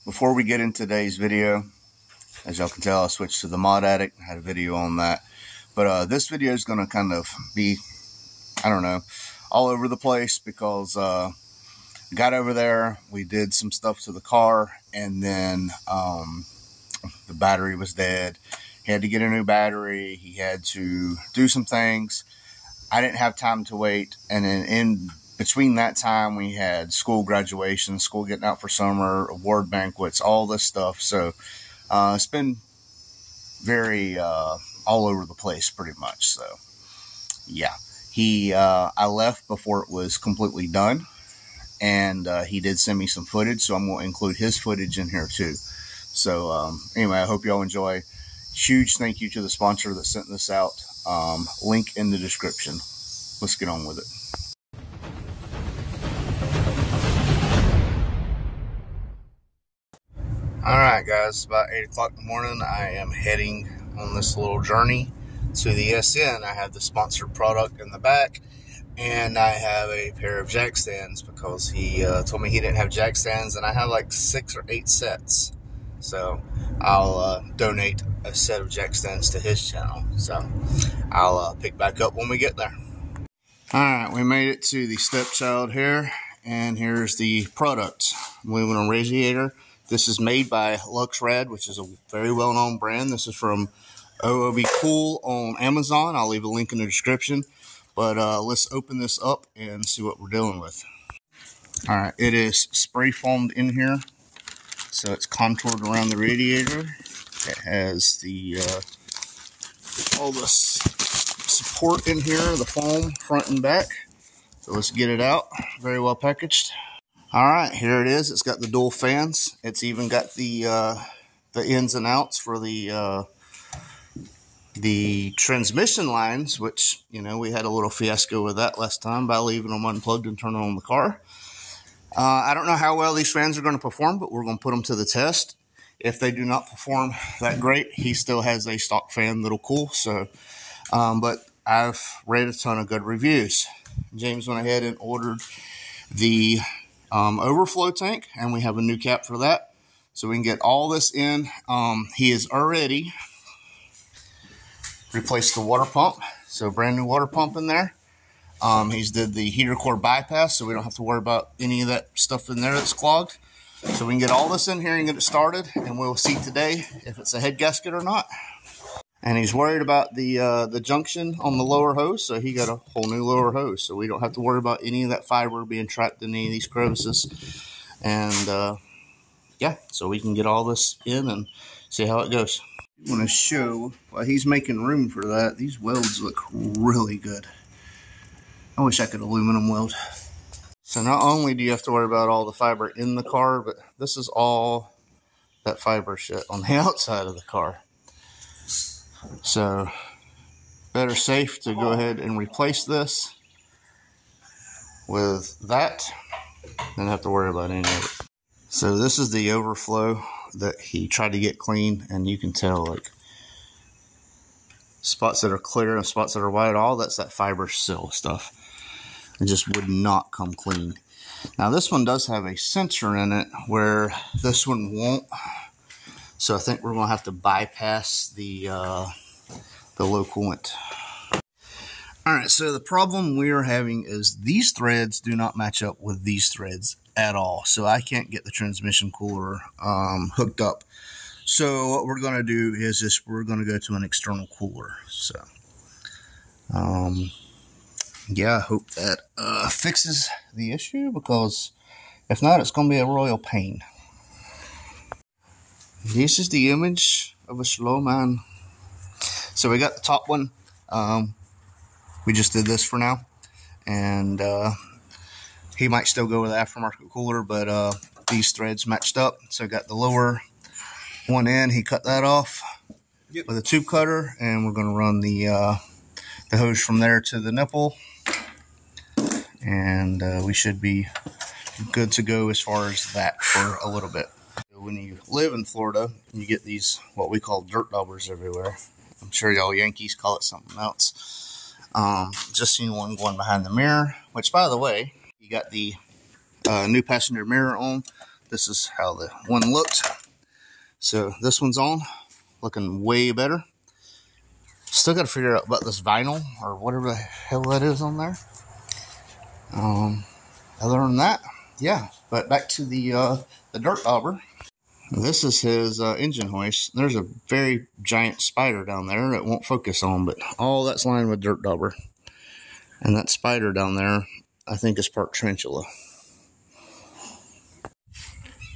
Before we get into today's video, as y'all can tell, I switched to the Mod Addict. I had a video on that. But this video is going to kind of be, I don't know, all over the place because got over there, we did some stuff to the car, and then the battery was dead. He had to get a new battery. He had to do some things. I didn't have time to wait. And then in between that time, we had school graduation, school getting out for summer, award banquets, all this stuff. So it's been very all over the place pretty much. So yeah, I left before it was completely done. And he did send me some footage, so I'm going to include his footage in here too. So anyway, I hope y'all enjoy. Huge thank you to the sponsor that sent this out. Link in the description. Let's get on with it. Alright guys, about 8 o'clock in the morning. I am heading on this little journey to the SN. I have the sponsored product in the back. And I have a pair of jack stands because he told me he didn't have jack stands, and I have like 6 or 8 sets. So I'll donate a set of jack stands to his channel. So I'll pick back up when we get there. Alright, we made it to the stepchild here, and here's the product. Aluminum radiator. This is made by LuxRad, which is a very well-known brand. This is from ohob Cool on Amazon. I'll leave a link in the description. But let's open this up and see what we're dealing with. Alright, it is spray foamed in here. So it's contoured around the radiator. It has the all the support in here, the foam front and back. So let's get it out. Very well packaged. Alright, here it is. It's got the dual fans. It's even got the ins and outs for the transmission lines, which, you know, we had a little fiasco with that last time by leaving them unplugged and turning on the car. I don't know how well these fans are going to perform, but we're going to put them to the test. If they do not perform that great, he still has a stock fan that'll cool. So, but I've read a ton of good reviews. James went ahead and ordered the overflow tank, and we have a new cap for that. So we can get all this in. He has already replaced the water pump, so brand new water pump in there. He's did the heater core bypass, so we don't have to worry about any of that stuff in there that's clogged. So we can get all this in here and get it started, and we'll see today if it's a head gasket or not. And he's worried about the junction on the lower hose, so he got a whole new lower hose, so we don't have to worry about any of that fiber being trapped in any of these crevices. And yeah, so we can get all this in and see how it goes. I want to show, while he's making room for that, these welds look really good. I wish I could aluminum weld. So not only do you have to worry about all the fiber in the car, but this is all that fiber shit on the outside of the car. So better safe to go ahead and replace this with that than have to worry about any of it. So this is the overflow that he tried to get clean, and you can tell like spots that are clear and spots that are white, all that's that fiber sill stuff. It just would not come clean. Now this one does have a sensor in it where this one won't, so I think we're gonna have to bypass the low coolant. Alright, so the problem we are having is these threads do not match up with these threads at all. So I can't get the transmission cooler hooked up. So what we're going to do is just we're going to go to an external cooler. So yeah, I hope that fixes the issue, because if not, it's going to be a royal pain. This is the image of a slow man. So we got the top one. We just did this for now, and he might still go with the aftermarket cooler, but these threads matched up. So I got the lower one in. He cut that off with a tube cutter, and we're going to run the hose from there to the nipple, and we should be good to go as far as that for a little bit. When you live in Florida, you get these what we call dirt daubers everywhere. I'm sure y'all Yankees call it something else. Just seen one going behind the mirror, which, by the way, you got the new passenger mirror on. this is how the one looked. So this one's on, looking way better. Still got to figure out about this vinyl or whatever the hell that is on there. Other than that, yeah. But back to the dirt dauber. This is his engine hoist. There's a very giant spider down there that won't focus on, but all that's lined with dirt dauber. And that spider down there, I think, is part tarantula.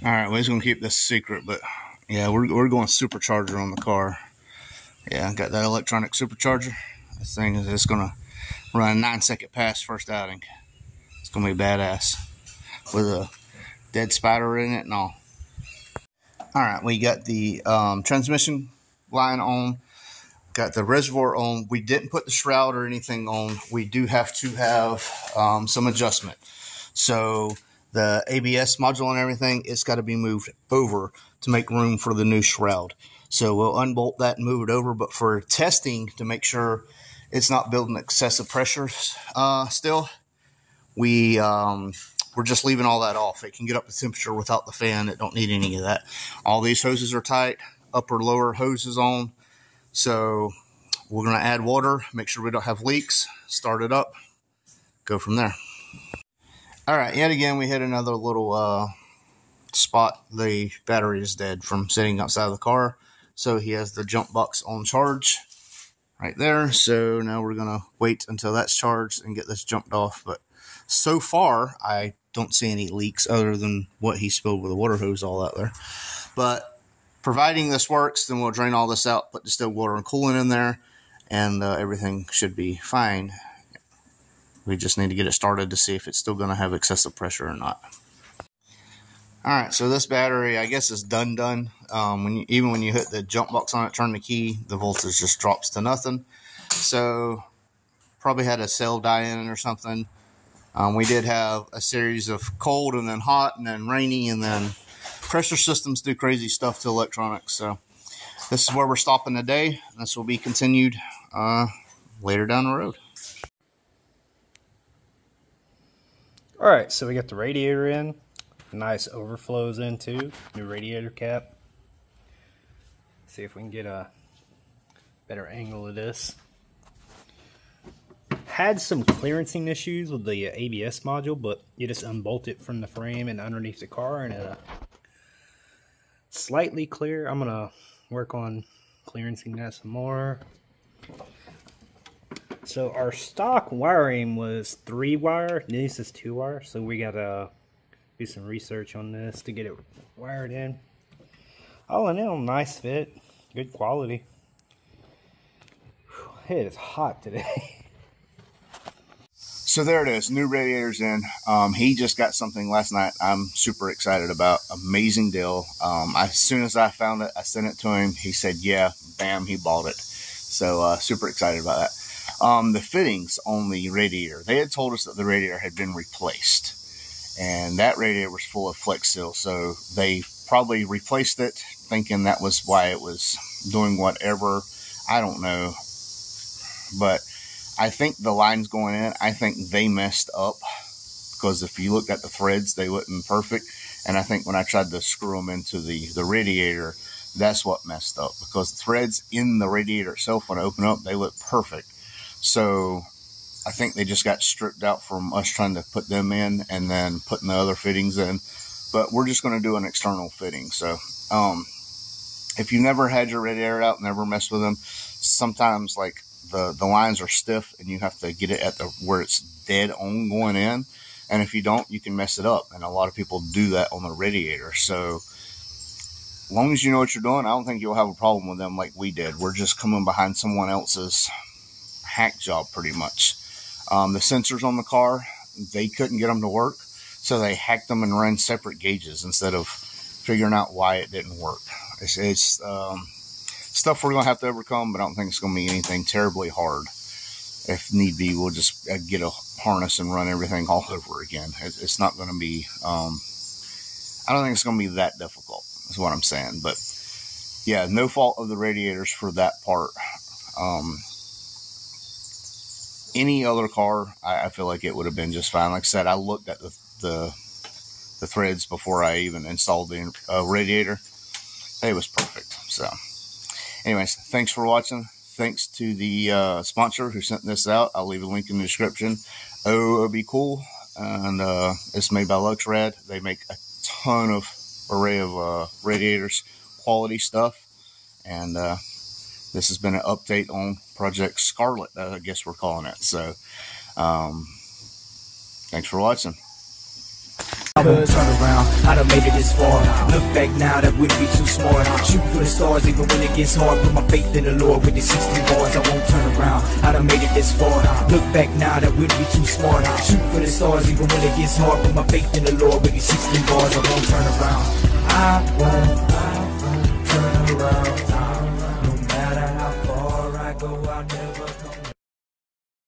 Alright, well, he's going to keep this secret, but yeah, we're going supercharger on the car. Yeah, got that electronic supercharger. This thing is just going to run a 9-second pass first outing. It's going to be badass. With a dead spider in it and all. Alright, we got the transmission line on. Got the reservoir on. We didn't put the shroud or anything on. We do have to have some adjustment. So the ABS module and everything, it's got to be moved over to make room for the new shroud. So we'll unbolt that and move it over. But for testing, to make sure it's not building excessive pressure still, we're just leaving all that off. It can get up to temperature without the fan. It don't need any of that. All these hoses are tight. Upper, lower hoses on. So we're going to add water, make sure we don't have leaks, start it up, go from there. All right, yet again, we hit another little spot. The battery is dead from sitting outside of the car. So he has the jump box on charge right there. So now we're going to wait until that's charged and get this jumped off. But so far, I don't see any leaks other than what he spilled with the water hose all out there. But providing this works, then we'll drain all this out, put distilled water and coolant in there, and everything should be fine. We just need to get it started to see if it's still going to have excessive pressure or not. Alright, so this battery, I guess, is done. Even when you hit the jump box on it, turn the key, the voltage just drops to nothing. So, probably had a cell die in it or something. We did have a series of cold and then hot and then rainy and then pressure systems do crazy stuff to electronics. So this is where we're stopping today. This will be continued later down the road. All right, so we got the radiator in. Nice overflows in too. New radiator cap. See if we can get a better angle of this. Had some clearancing issues with the ABS module, but you just unbolt it from the frame and underneath the car and it slightly clear. I'm gonna work on clearancing that some more. So our stock wiring was 3-wire. This is 2-wire, so we gotta do some research on this to get it wired in. All in all, nice fit, good quality. Whew, it is hot today. So there it is, new radiators in. He just got something last night I'm super excited about. Amazing deal. As soon as I found it, I sent it to him. He said, yeah, bam, he bought it. So super excited about that. The fittings on the radiator, they had told us that the radiator had been replaced. And that radiator was full of flex seal. So they probably replaced it thinking that was why it was doing whatever. I don't know. But I think the lines going in, I think they messed up, because if you looked at the threads, they wasn't perfect. And I think when I tried to screw them into the radiator, that's what messed up, because the threads in the radiator itself, when I open up, they look perfect. So I think they just got stripped out from us trying to put them in and then putting the other fittings in. But we're just going to do an external fitting. So if you never had your radiator out, never messed with them, sometimes like the lines are stiff and you have to get it at where it's dead on going in. And if you don't, you can mess it up. And a lot of people do that on the radiator. So as long as you know what you're doing, I don't think you'll have a problem with them like we did. We're just coming behind someone else's hack job pretty much. The sensors on the car, they couldn't get them to work. So they hacked them and ran separate gauges instead of figuring out why it didn't work. It's stuff we're going to have to overcome, but I don't think it's going to be anything terribly hard. If need be, we'll just get a harness and run everything all over again. It's not going to be, I don't think it's going to be that difficult, is what I'm saying. But yeah, no fault of the radiators for that part. Any other car, I feel like it would have been just fine. Like I said, I looked at the the threads before I even installed the radiator. It was perfect. So anyways, thanks for watching. Thanks to the sponsor who sent this out. I'll leave a link in the description. ohob cool, and it's made by LuxRad. They make a ton of array of radiators, quality stuff, and this has been an update on Project Scarlet, I guess we're calling it. So thanks for watching. I won't turn around, I done made it this far. Look back now, that wouldn't be too smart. Shoot for the stars even when it gets hard. Put my faith in the Lord with the 16 bars. I won't turn around, I done made it this far. Look back now, that wouldn't be too smart. Shoot for the stars even when it gets hard. Put my faith in the Lord with the 16 bars. I won't turn around, I won't